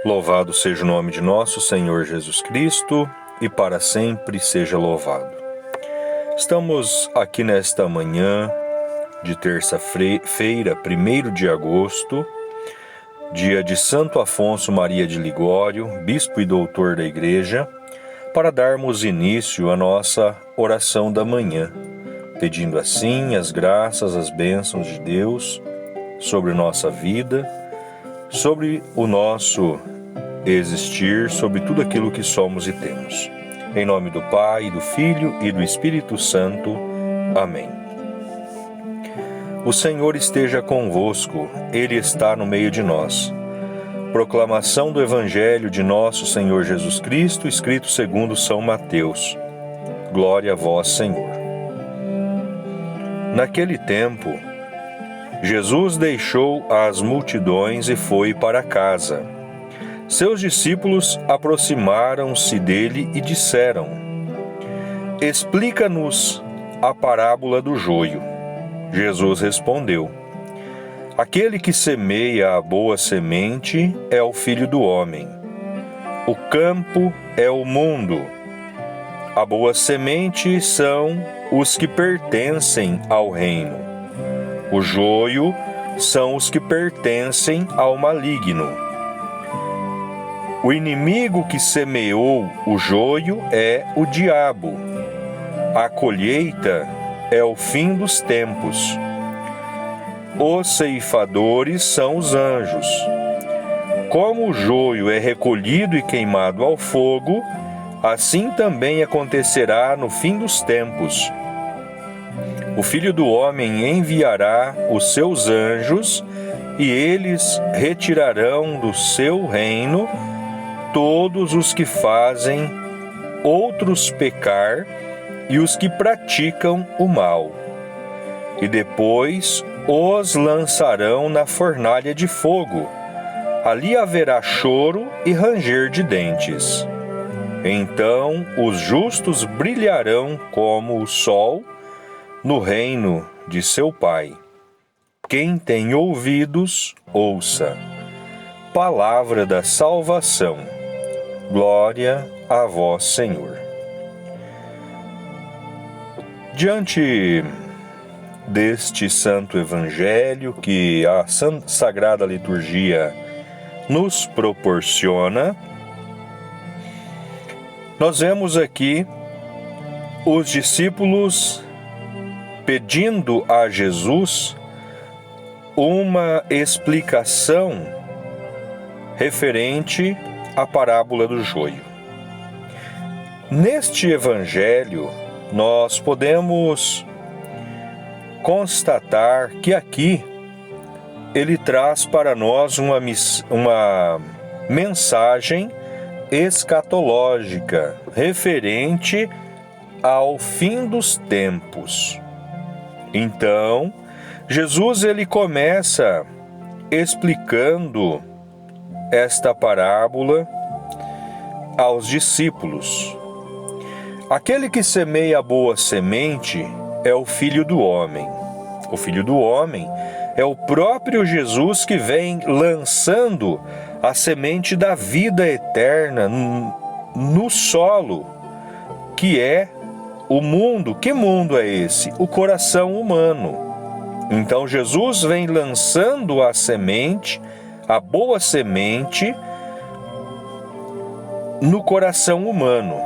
Louvado seja o nome de nosso Senhor Jesus Cristo e para sempre seja louvado. Estamos aqui nesta manhã de terça-feira, 1º de agosto, dia de Santo Afonso Maria de Ligório, bispo e doutor da Igreja, para darmos início à nossa oração da manhã, pedindo assim as graças, as bênçãos de Deus sobre nossa vida, sobre o nosso existir, sobre tudo aquilo que somos e temos. Em nome do Pai, do Filho e do Espírito Santo. Amém. O Senhor esteja convosco, Ele está no meio de nós. Proclamação do Evangelho de nosso Senhor Jesus Cristo, escrito segundo São Mateus. Glória a vós, Senhor. Naquele tempo, Jesus deixou as multidões e foi para casa. Seus discípulos aproximaram-se dele e disseram: Explica-nos a parábola do joio. Jesus respondeu: Aquele que semeia a boa semente é o Filho do Homem. O campo é o mundo. A boa semente são os que pertencem ao reino. O joio são os que pertencem ao maligno. O inimigo que semeou o joio é o diabo. A colheita é o fim dos tempos. Os ceifadores são os anjos. Como o joio é recolhido e queimado ao fogo, assim também acontecerá no fim dos tempos. O Filho do Homem enviará os seus anjos e eles retirarão do seu reino todos os que fazem outros pecar e os que praticam o mal. E depois os lançarão na fornalha de fogo. Ali haverá choro e ranger de dentes. Então os justos brilharão como o sol no reino de seu Pai. Quem tem ouvidos, ouça. Palavra da salvação. Glória a vós, Senhor. Diante deste santo evangelho que a Sagrada Liturgia nos proporciona, nós vemos aqui os discípulos pedindo a Jesus uma explicação referente à parábola do joio. Neste evangelho, nós podemos constatar que aqui ele traz para nós uma mensagem escatológica referente ao fim dos tempos. Então, Jesus ele começa explicando esta parábola aos discípulos. Aquele que semeia a boa semente é o Filho do Homem. O Filho do Homem é o próprio Jesus que vem lançando a semente da vida eterna no solo, que é o mundo. Que mundo é esse? O coração humano. Então Jesus vem lançando a semente, a boa semente, no coração humano.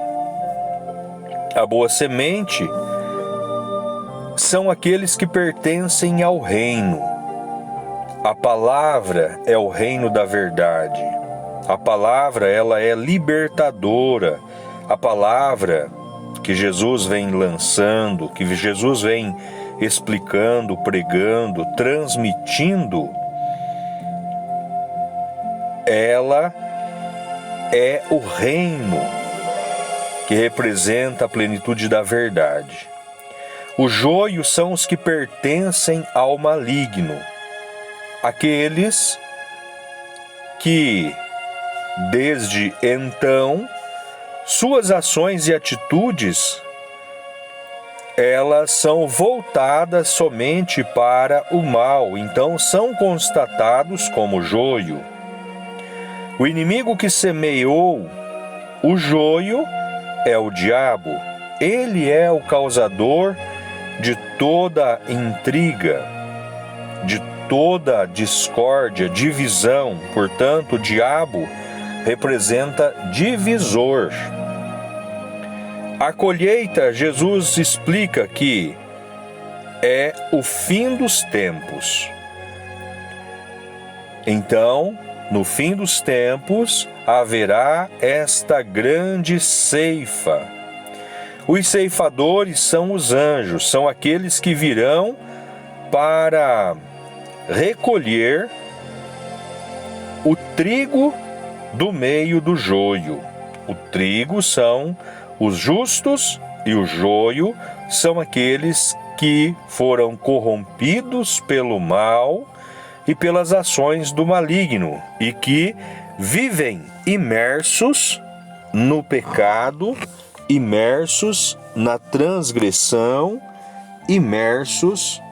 A boa semente são aqueles que pertencem ao reino. A palavra é o reino da verdade. A palavra, ela é libertadora. A palavra que Jesus vem lançando, que Jesus vem explicando, pregando, transmitindo, ela é o reino que representa a plenitude da verdade. O joio são os que pertencem ao maligno, aqueles que Desde então, suas ações e atitudes, elas são voltadas somente para o mal, então são constatados como joio. O inimigo que semeou o joio é o diabo. Ele é o causador de toda intriga, de toda discórdia, divisão. Portanto, o diabo representa divisor. A colheita, Jesus explica que é o fim dos tempos. Então, no fim dos tempos, haverá esta grande ceifa. Os ceifadores são os anjos, são aqueles que virão para recolher o trigo do meio do joio. O trigo são os justos e o joio são aqueles que foram corrompidos pelo mal e pelas ações do maligno e que vivem imersos no pecado, imersos na transgressão, imersos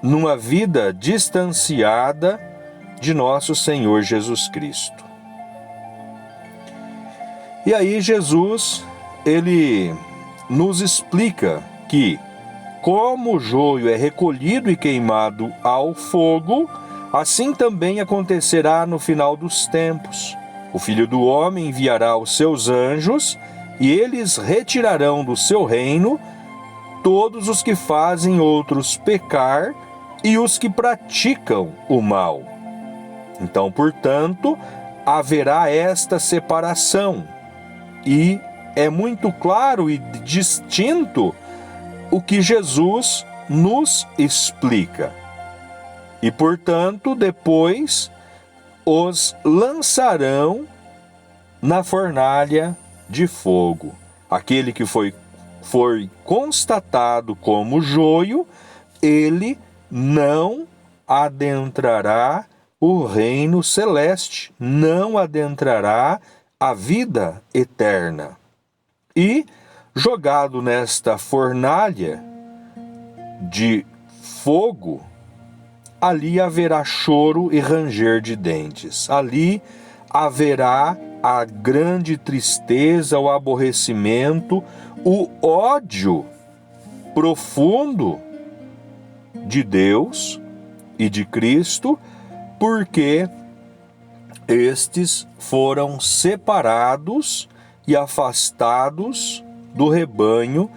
numa vida distanciada de nosso Senhor Jesus Cristo. E aí Jesus, ele nos explica que, como o joio é recolhido e queimado ao fogo, assim também acontecerá no final dos tempos. O Filho do Homem enviará os seus anjos e eles retirarão do seu reino todos os que fazem outros pecar e os que praticam o mal. Então, portanto, haverá esta separação. E é muito claro e distinto o que Jesus nos explica. E, portanto, depois os lançarão na fornalha de fogo. Aquele que foi constatado como joio, ele não adentrará o reino celeste, não adentrará a vida eterna. E, jogado nesta fornalha de fogo, ali haverá choro e ranger de dentes. Ali haverá a grande tristeza, o aborrecimento, o ódio profundo de Deus e de Cristo, porque estes foram separados e afastados do rebanho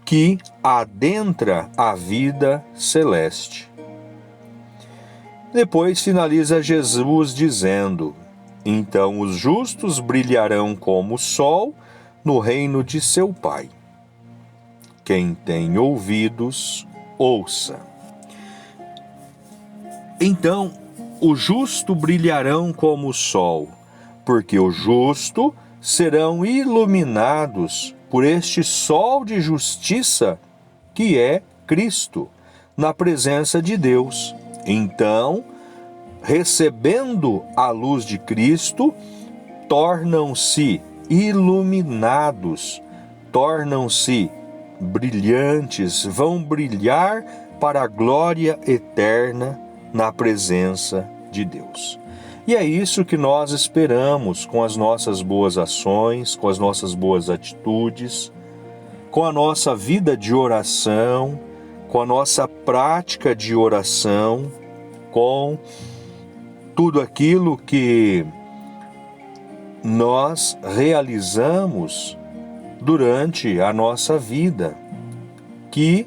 que adentra a vida celeste. Depois finaliza Jesus dizendo: então os justos brilharão como o sol no reino de seu Pai. Quem tem ouvidos, ouça. Então, o justo brilharão como o sol, porque o justo serão iluminados por este sol de justiça que é Cristo, na presença de Deus. Então, recebendo a luz de Cristo, tornam-se iluminados, tornam-se brilhantes, vão brilhar para a glória eterna na presença de Deus. E é isso que nós esperamos com as nossas boas ações, com as nossas boas atitudes, com a nossa vida de oração, com a nossa prática de oração, com tudo aquilo que nós realizamos durante a nossa vida, que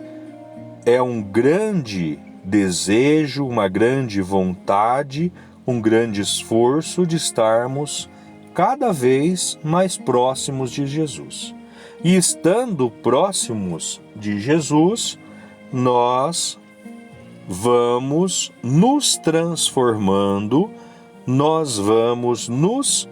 é um grande desejo, uma grande vontade, um grande esforço de estarmos cada vez mais próximos de Jesus. E estando próximos de Jesus, nós vamos nos transformando, nós vamos nos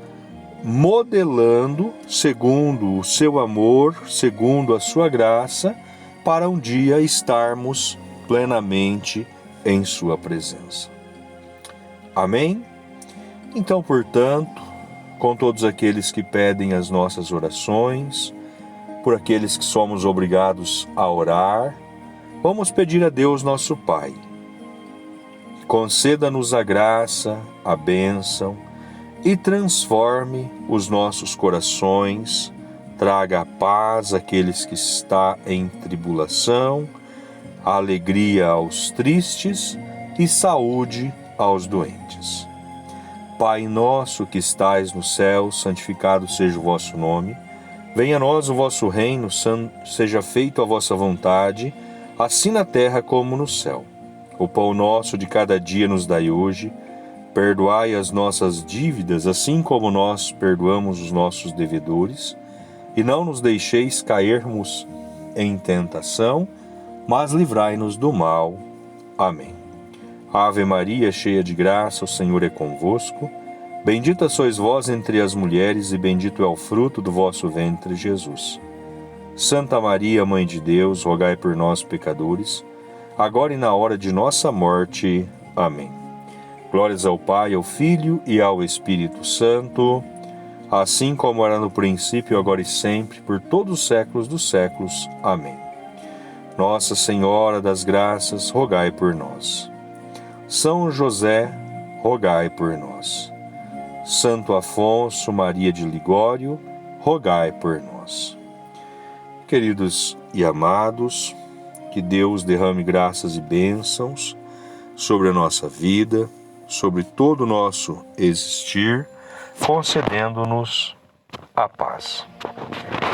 modelando segundo o seu amor, segundo a sua graça, para um dia estarmos plenamente em sua presença. Amém? Então, portanto, com todos aqueles que pedem as nossas orações, por aqueles que somos obrigados a orar. Vamos pedir a Deus nosso Pai. Conceda-nos a graça, a bênção e transforme os nossos corações, traga a paz àqueles que estão em tribulação, a alegria aos tristes e saúde aos doentes. Pai nosso que estais no céu, santificado seja o vosso nome. Venha a nós o vosso reino, seja feita a vossa vontade, assim na terra como no céu. O pão nosso de cada dia nos dai hoje. Perdoai as nossas dívidas, assim como nós perdoamos os nossos devedores. E não nos deixeis cairmos em tentação, mas livrai-nos do mal. Amém. Ave Maria, cheia de graça, o Senhor é convosco. Bendita sois vós entre as mulheres, e bendito é o fruto do vosso ventre, Jesus. Santa Maria, Mãe de Deus, rogai por nós, pecadores, agora e na hora de nossa morte. Amém. Glórias ao Pai, ao Filho e ao Espírito Santo, assim como era no princípio, agora e sempre, por todos os séculos dos séculos. Amém. Nossa Senhora das Graças, rogai por nós. São José, rogai por nós. Santo Afonso Maria de Ligório, rogai por nós. Queridos e amados, que Deus derrame graças e bênçãos sobre a nossa vida, sobre todo o nosso existir, concedendo-nos a paz.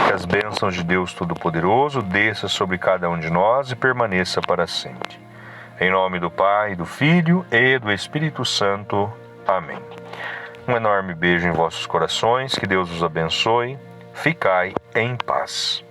Que as bênçãos de Deus Todo-Poderoso desça sobre cada um de nós e permaneça para sempre. Em nome do Pai, do Filho e do Espírito Santo. Amém. Um enorme beijo em vossos corações, que Deus os abençoe. Ficai em paz.